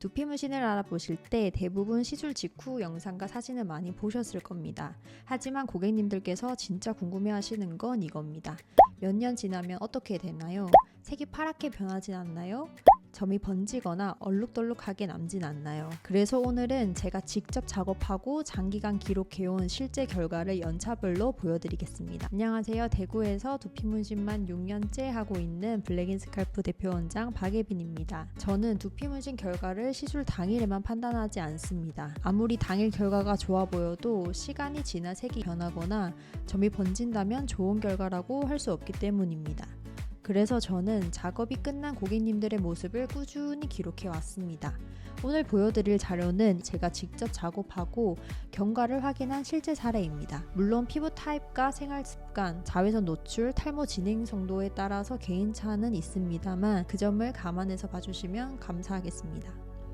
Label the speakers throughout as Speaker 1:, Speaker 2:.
Speaker 1: 두피 문신을 알아보실 때 대부분 시술 직후 영상과 사진을 많이 보셨을 겁니다. 하지만 고객님들께서 진짜 궁금해하시는 건 이겁니다. 몇 년 지나면 어떻게 되나요? 색이 파랗게 변하진 않나요? 점이 번지거나 얼룩덜룩하게 남진 않나요? 그래서 오늘은 제가 직접 작업하고 장기간 기록해온 실제 결과를 연차별로 보여드리겠습니다. 안녕하세요. 대구에서 두피 문신만 6년째 하고 있는 블랙인스칼프 대표원장 박예빈입니다. 저는 두피 문신 결과를 시술 당일에만 판단하지 않습니다. 아무리 당일 결과가 좋아 보여도 시간이 지나 색이 변하거나 점이 번진다면 좋은 결과라고 할 수 없기 때문입니다. 그래서 저는 작업이 끝난 고객님들의 모습을 꾸준히 기록해 왔습니다. 오늘 보여드릴 자료는 제가 직접 작업하고 경과를 확인한 실제 사례입니다. 물론 피부 타입과 생활 습관, 자외선 노출, 탈모 진행 정도에 따라서 개인차는 있습니다만 그 점을 감안해서 봐주시면 감사하겠습니다.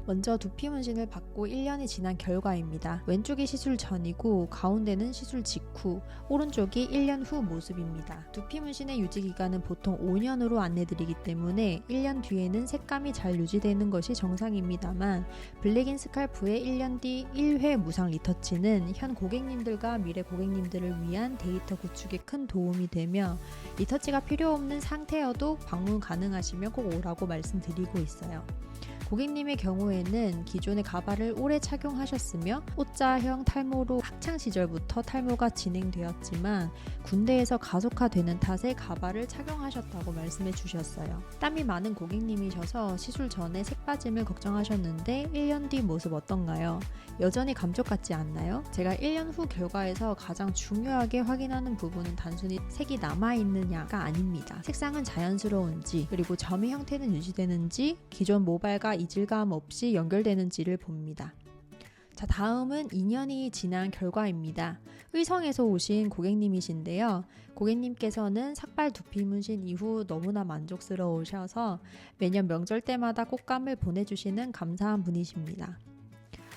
Speaker 1: 먼저 두피 문신을 받고 1년이 지난 결과입니다. 왼쪽이 시술 전이고 가운데는 시술 직후, 오른쪽이 1년 후 모습입니다. 두피 문신의 유지 기간은 보통 5년으로 안내드리기 때문에 1년 뒤에는 색감이 잘 유지되는 것이 정상입니다만 블랙인스칼프의 1년 뒤 1회 무상 리터치는 현 고객님들과 미래 고객님들을 위한 데이터 구축에 큰 도움이 되며 리터치가 필요 없는 상태여도 방문 가능하시면 꼭 오라고 말씀드리고 있어요. 고객님의 경우에는 기존의 가발을 오래 착용하셨으며 O자형 탈모로 학창시절부터 탈모가 진행되었지만 군대에서 가속화되는 탓에 가발을 착용하셨다고 말씀해 주셨어요. 땀이 많은 고객님이셔서 시술 전에 색 빠짐을 걱정하셨는데 1년 뒤 모습 어떤가요? 여전히 감쪽 같지 않나요? 제가 1년 후 결과에서 가장 중요하게 확인하는 부분은 단순히 색이 남아있느냐가 아닙니다. 색상은 자연스러운지, 그리고 점의 형태는 유지되는지, 기존 모발과 이질감 없이 연결되는지를 봅니다. 자, 다음은 2년이 지난 결과입니다. 의성에서 오신 고객님이신데요. 고객님께서는 삭발 두피 문신 이후 너무나 만족스러우셔서 매년 명절 때마다 꽃감을 보내주시는 감사한 분이십니다.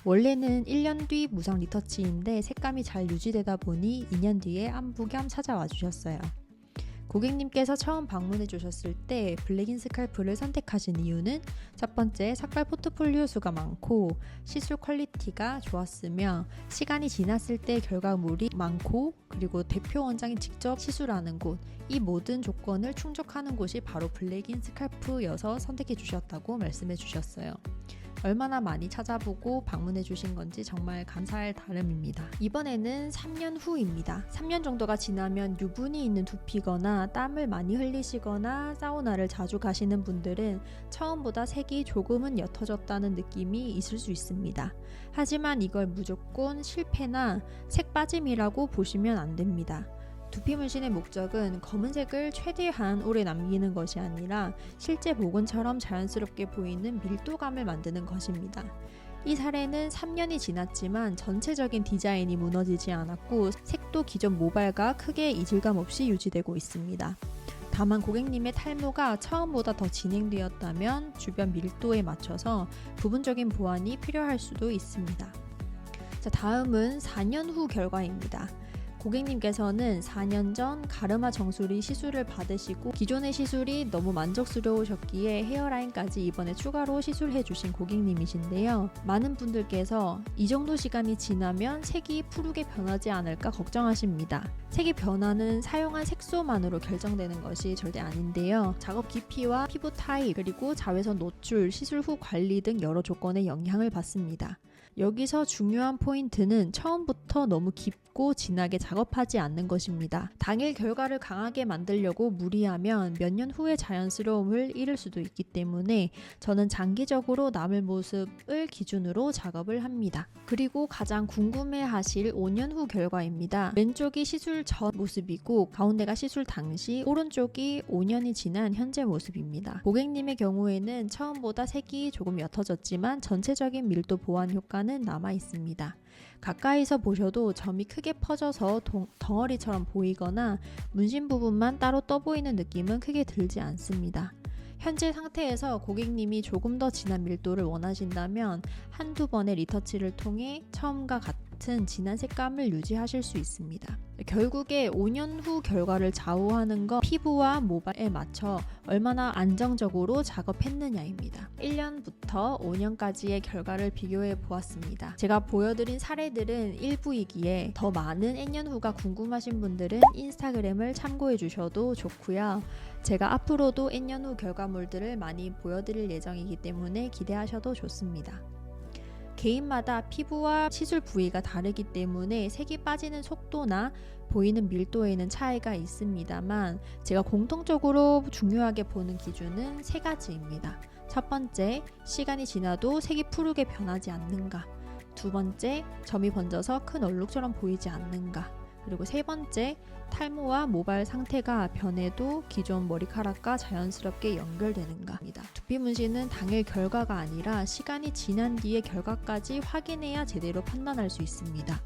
Speaker 1: 원래는 1년 뒤 무상 리터치인데 색감이 잘 유지되다 보니 2년 뒤에 안부 겸 찾아와 주셨어요. 고객님께서 처음 방문해 주셨을 때 블랙인스칼프를 선택하신 이유는 첫 번째, 삭발 포트폴리오 수가 많고 시술 퀄리티가 좋았으며 시간이 지났을 때 결과물이 많고 그리고 대표 원장이 직접 시술하는 곳, 이 모든 조건을 충족하는 곳이 바로 블랙인스칼프여서 선택해 주셨다고 말씀해 주셨어요. 얼마나 많이 찾아보고 방문해 주신 건지 정말 감사할 따름입니다. 이번에는 3년 후입니다. 3년 정도가 지나면 유분이 있는 두피거나 땀을 많이 흘리시거나 사우나를 자주 가시는 분들은 처음보다 색이 조금은 옅어졌다는 느낌이 있을 수 있습니다. 하지만 이걸 무조건 실패나 색 빠짐이라고 보시면 안 됩니다. 두피 문신의 목적은 검은색을 최대한 오래 남기는 것이 아니라 실제 복원처럼 자연스럽게 보이는 밀도감을 만드는 것입니다. 이 사례는 3년이 지났지만 전체적인 디자인이 무너지지 않았고 색도 기존 모발과 크게 이질감 없이 유지되고 있습니다. 다만 고객님의 탈모가 처음보다 더 진행되었다면 주변 밀도에 맞춰서 부분적인 보완이 필요할 수도 있습니다. 자, 다음은 4년 후 결과입니다. 고객님께서는 4년 전 가르마 정수리 시술을 받으시고 기존의 시술이 너무 만족스러우셨기에 헤어라인까지 이번에 추가로 시술해 주신 고객님이신데요. 많은 분들께서 이 정도 시간이 지나면 색이 푸르게 변하지 않을까 걱정하십니다. 색이 변화는 사용한 색소만으로 결정되는 것이 절대 아닌데요. 작업 깊이와 피부 타입, 그리고 자외선 노출, 시술 후 관리 등 여러 조건에 영향을 받습니다. 여기서 중요한 포인트는 처음부터 너무 깊고 진하게 작업하지 않는 것입니다. 당일 결과를 강하게 만들려고 무리하면 몇 년 후의 자연스러움을 잃을 수도 있기 때문에 저는 장기적으로 남을 모습을 기준으로 작업을 합니다. 그리고 가장 궁금해하실 5년 후 결과입니다. 왼쪽이 시술 전 모습이고 가운데가 시술 당시, 오른쪽이 5년이 지난 현재 모습입니다. 고객님의 경우에는 처음보다 색이 조금 옅어졌지만 전체적인 밀도 보완 효과는 남아 있습니다. 가까이서 보셔도 점이 크게 퍼져서 덩어리처럼 보이거나 문신 부분만 따로 떠 보이는 느낌은 크게 들지 않습니다. 현재 상태에서 고객님이 조금 더 진한 밀도를 원하신다면 한두 번의 리터치를 통해 처음과 같은 같은 진한 색감을 유지하실 수 있습니다. 결국에 5년 후 결과를 좌우하는 건 피부와 모발에 맞춰 얼마나 안정적으로 작업했느냐입니다. 1년부터 5년까지의 결과를 비교해 보았습니다. 제가 보여드린 사례들은 일부이기에 더 많은 N년 후가 궁금하신 분들은 인스타그램을 참고해 주셔도 좋고요. 제가 앞으로도 N년 후 결과물들을 많이 보여드릴 예정이기 때문에 기대하셔도 좋습니다. 개인마다 피부와 시술 부위가 다르기 때문에 색이 빠지는 속도나 보이는 밀도에는 차이가 있습니다만 제가 공통적으로 중요하게 보는 기준은 3가지입니다. 첫 번째, 시간이 지나도 색이 푸르게 변하지 않는가. 두 번째, 점이 번져서 큰 얼룩처럼 보이지 않는가. 그리고 세 번째, 탈모와 모발 상태가 변해도 기존 머리카락과 자연스럽게 연결되는가입니다. 두피 문신은 당일 결과가 아니라 시간이 지난 뒤의 결과까지 확인해야 제대로 판단할 수 있습니다.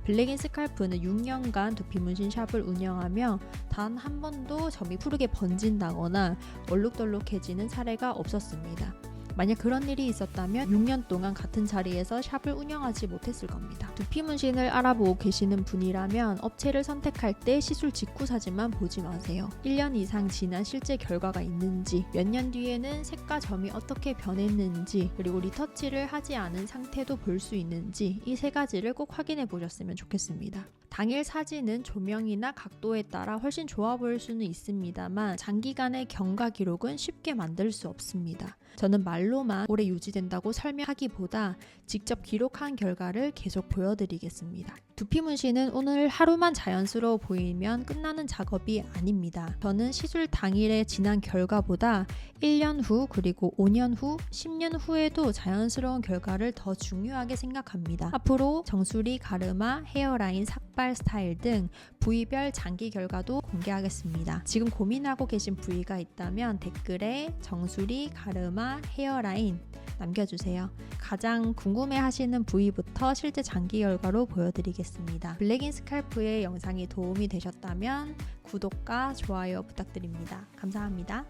Speaker 1: 블랙인스칼프는 6년간 두피 문신 샵을 운영하며 단 한 번도 점이 푸르게 번진다거나 얼룩덜룩해지는 사례가 없었습니다. 만약 그런 일이 있었다면 6년 동안 같은 자리에서 샵을 운영하지 못했을 겁니다. 두피 문신을 알아보고 계시는 분이라면 업체를 선택할 때 시술 직후 사진만 보지 마세요. 1년 이상 지난 실제 결과가 있는지, 몇 년 뒤에는 색과 점이 어떻게 변했는지, 그리고 리터치를 하지 않은 상태도 볼 수 있는지 이 3가지를 꼭 확인해 보셨으면 좋겠습니다. 당일 사진은 조명이나 각도에 따라 훨씬 좋아 보일 수는 있습니다만 장기간의 경과 기록은 쉽게 만들 수 없습니다. 저는 말로만 오래 유지된다고 설명하기보다 직접 기록한 결과를 계속 보여드리겠습니다. 두피 문신은 오늘 하루만 자연스러워 보이면 끝나는 작업이 아닙니다. 저는 시술 당일에 지난 결과보다 1년 후 그리고 5년 후, 10년 후에도 자연스러운 결과를 더 중요하게 생각합니다. 앞으로 정수리, 가르마, 헤어라인, 삭발 스타일 등 부위별 장기 결과도 공개하겠습니다. 지금 고민하고 계신 부위가 있다면 댓글에 정수리, 가르마, 헤어라인 남겨주세요. 가장 궁금해하시는 부위부터 실제 장기 결과로 보여드리겠습니다. 블랙인스칼프의 영상이 도움이 되셨다면 구독과 좋아요 부탁드립니다. 감사합니다.